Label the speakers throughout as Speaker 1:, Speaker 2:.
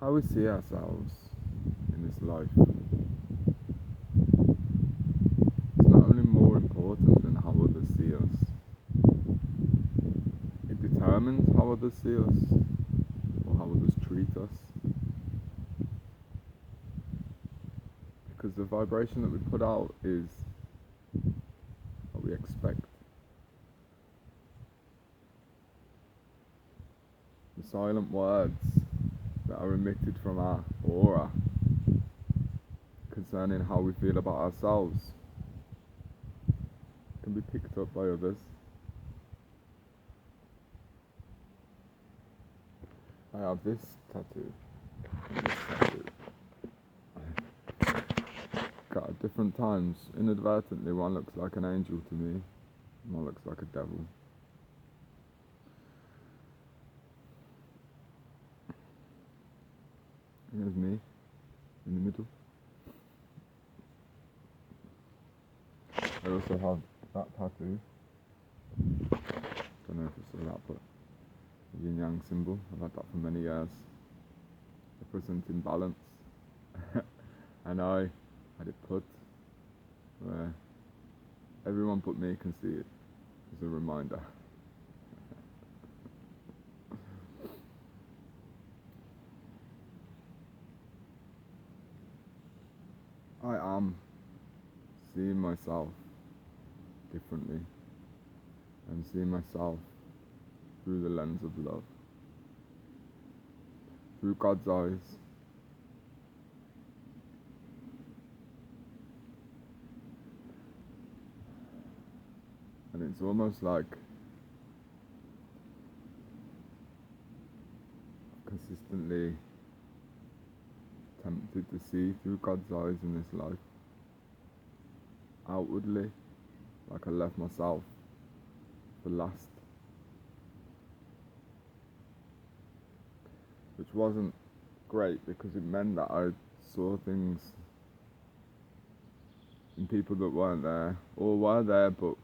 Speaker 1: how we see ourselves in this life is not only more important than how others see us, it determines how others see us or how others treat us. Because the vibration that we put out is what we expect. The silent words that are emitted from our aura concerning how we feel about ourselves can be picked up by others. I have this tattoo. Got at different times, inadvertently, one looks like an angel to me, one looks like a devil. Here's me in the middle. I also have that tattoo. Don't know if you saw that, but the yin yang symbol. I've had that for many years, representing balance. And I had it put where everyone but me can see it as a reminder. I am seeing myself differently and seeing myself through the lens of love, through God's eyes. And it's almost like consistently tempted to see through God's eyes in this life. Outwardly, like I left myself for last. Which wasn't great because it meant that I saw things in people that weren't there, or were there but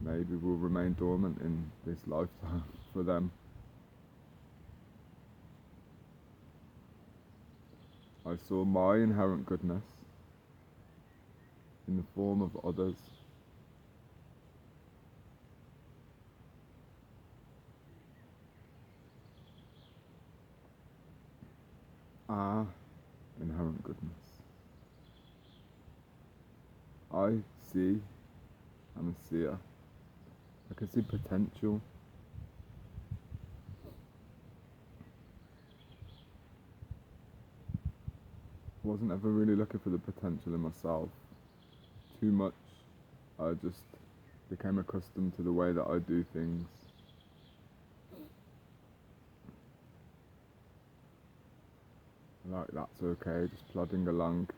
Speaker 1: maybe will remain dormant in this lifetime for them. I saw my inherent goodness in the form of others. Our inherent goodness. I see, I'm a seer. I can see potential. I wasn't ever really looking for the potential in myself too much. I just became accustomed to the way that I do things. Like, that's okay, just plodding along,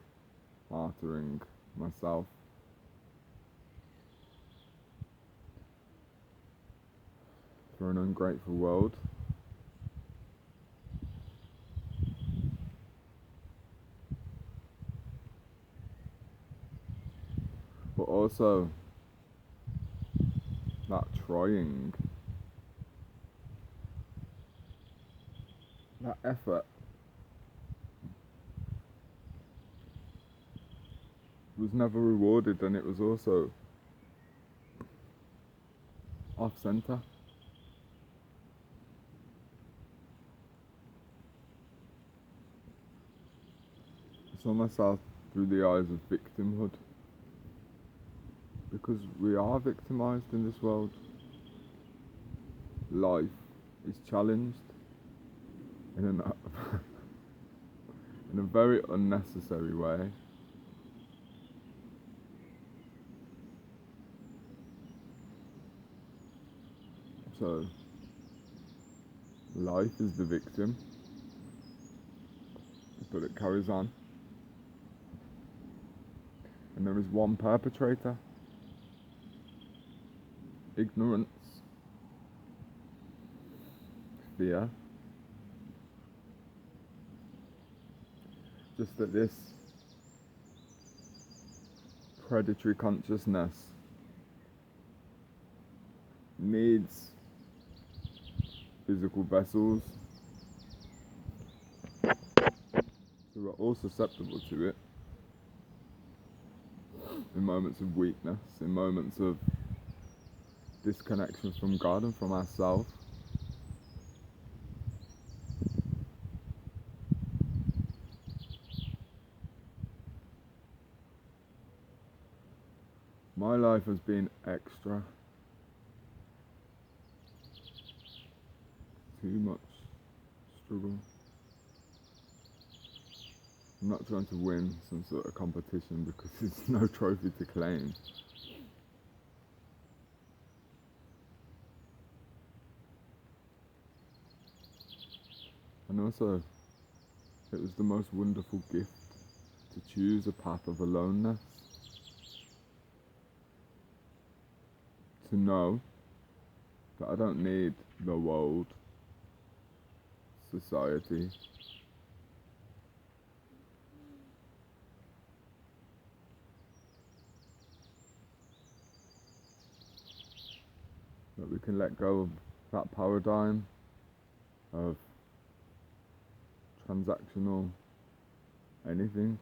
Speaker 1: martyring myself. For an ungrateful world. But also that trying, that effort was never rewarded, and it was also off centre. I saw myself through the eyes of victimhood, because we are victimised in this world. Life is challenged in a very unnecessary way. So, life is the victim, but it carries on. And there is one perpetrator. Ignorance, fear. Just that this predatory consciousness needs physical vessels So we're all susceptible to it in moments of weakness, in moments of disconnection from God and from ourselves. My life has been extra. Too much struggle. I'm not trying to win some sort of competition because there's no trophy to claim. And also, it was the most wonderful gift to choose a path of aloneness. To know that I don't need the world, society, that we can let go of that paradigm of transactional anything.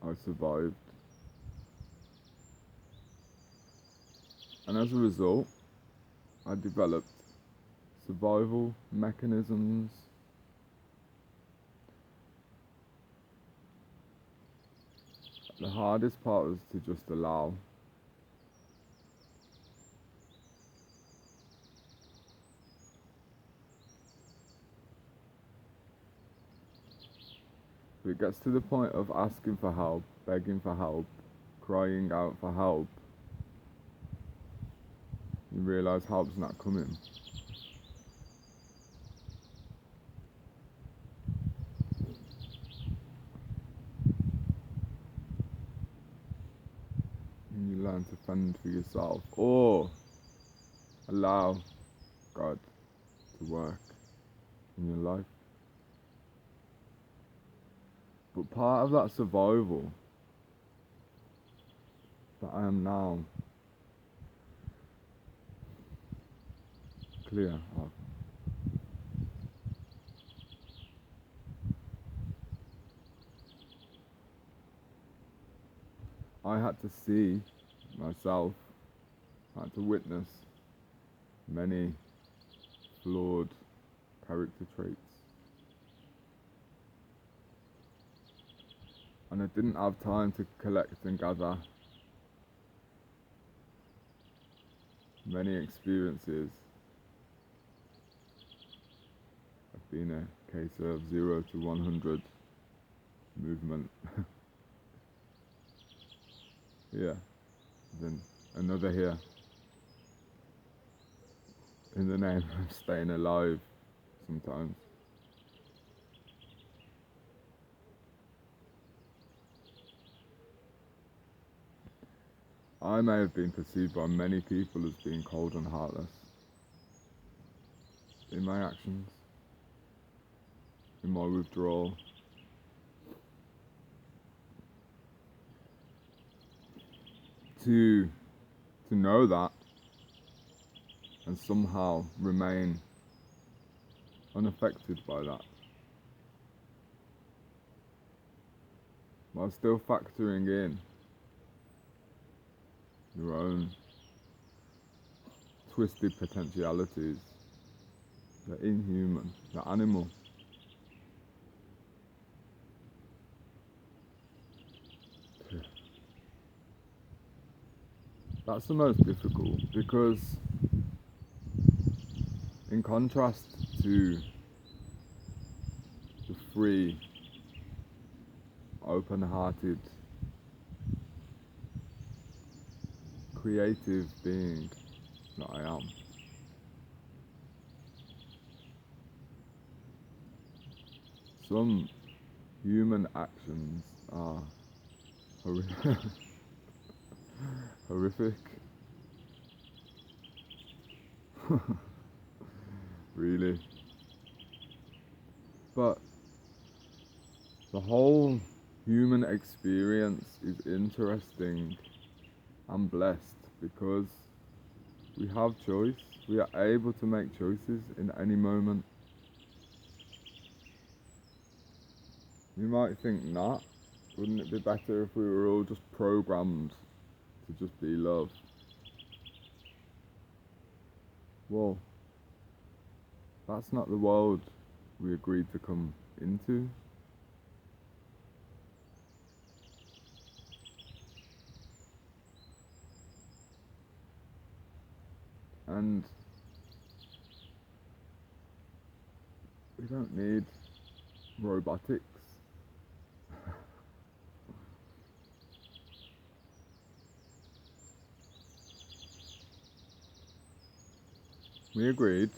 Speaker 1: I survived. And as a result, I developed survival mechanisms, the hardest part was to just allow. If it gets to the point of asking for help, begging for help, crying out for help, you realise help's not coming. And you learn to fend for yourself, or allow God to work in your life. But part of that survival that I am now clear of, I had to see myself, I had to witness many flawed character traits. And I didn't have time to collect and gather many experiences. I've been a case of 0 to 100 movement. Here, then another here, in the name of staying alive sometimes. I may have been perceived by many people as being cold and heartless in my actions, in my withdrawal. To know that and somehow remain unaffected by that, while still factoring in your own twisted potentialities, the inhuman, the animal. That's the most difficult, because in contrast to the free, open-hearted, creative being that I am, some human actions are horrific. Really. But the whole human experience is interesting and blessed because we have choice. We are able to make choices in any moment. You might think not. Wouldn't it be better if we were all just programmed to just be love? Well, that's not the world we agreed to come into. And we don't need robotics. We agreed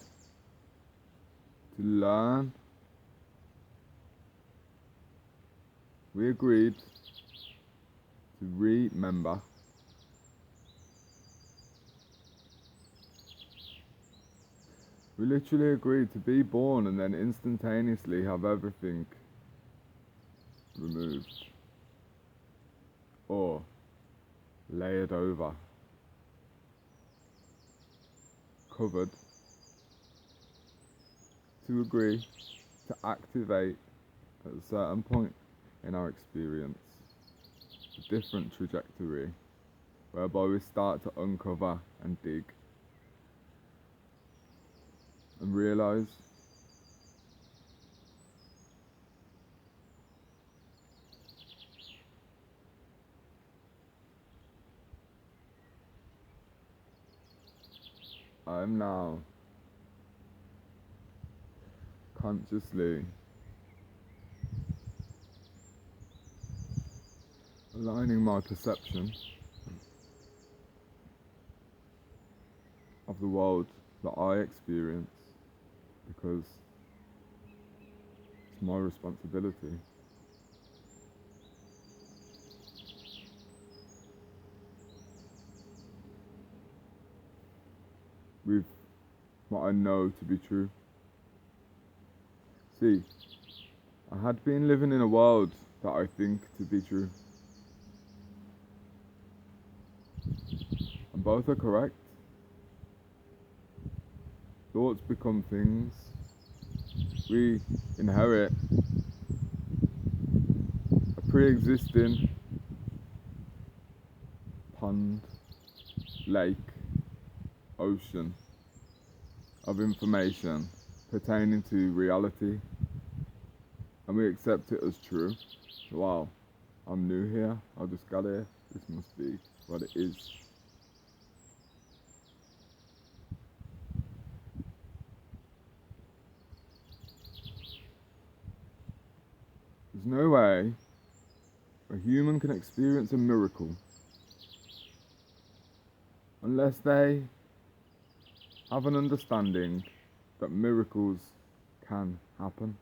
Speaker 1: to learn. We agreed to remember. We literally agreed to be born and then instantaneously have everything removed or layered over, covered, to agree to activate at a certain point in our experience a different trajectory whereby we start to uncover and dig and realize I am now consciously aligning my perception of the world that I experience, because it's my responsibility. With what I know to be true. See, I had been living in a world that I think to be true. And both are correct. Thoughts become things. We inherit a pre-existing pond, lake, ocean of information pertaining to reality, and we accept it as true. Wow, I'm new here, I just got here, this must be what it is. There's no way a human can experience a miracle unless they have an understanding that miracles can happen.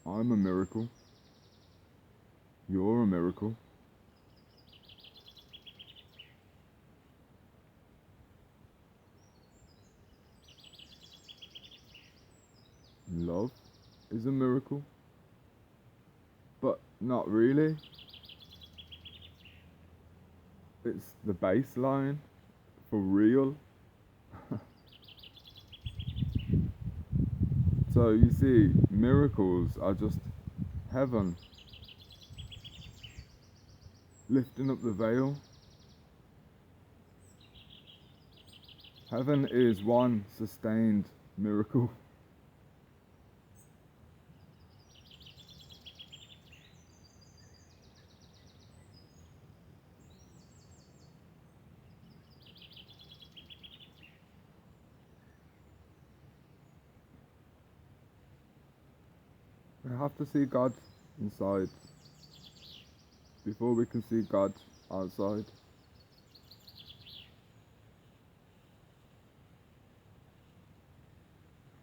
Speaker 1: I'm a miracle. You're a miracle. Love is a miracle, but not really. It's the baseline for real. So you see, miracles are just heaven lifting up the veil. Heaven is one sustained miracle. We have to see God inside before we can see God outside.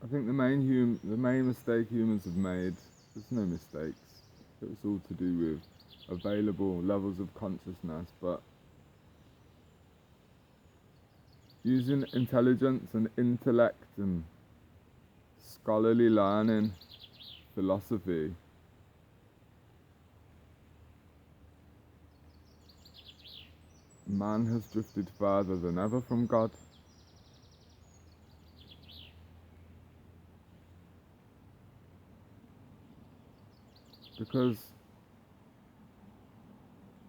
Speaker 1: I think the main mistake humans have made, there's no mistakes, it's all to do with available levels of consciousness, but using intelligence and intellect and scholarly learning, philosophy, man has drifted further than ever from God. Because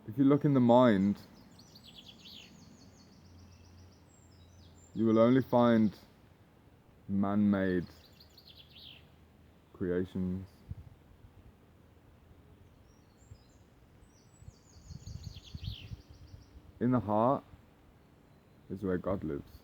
Speaker 1: if you look in the mind, you will only find man-made creations. In the heart is where God lives.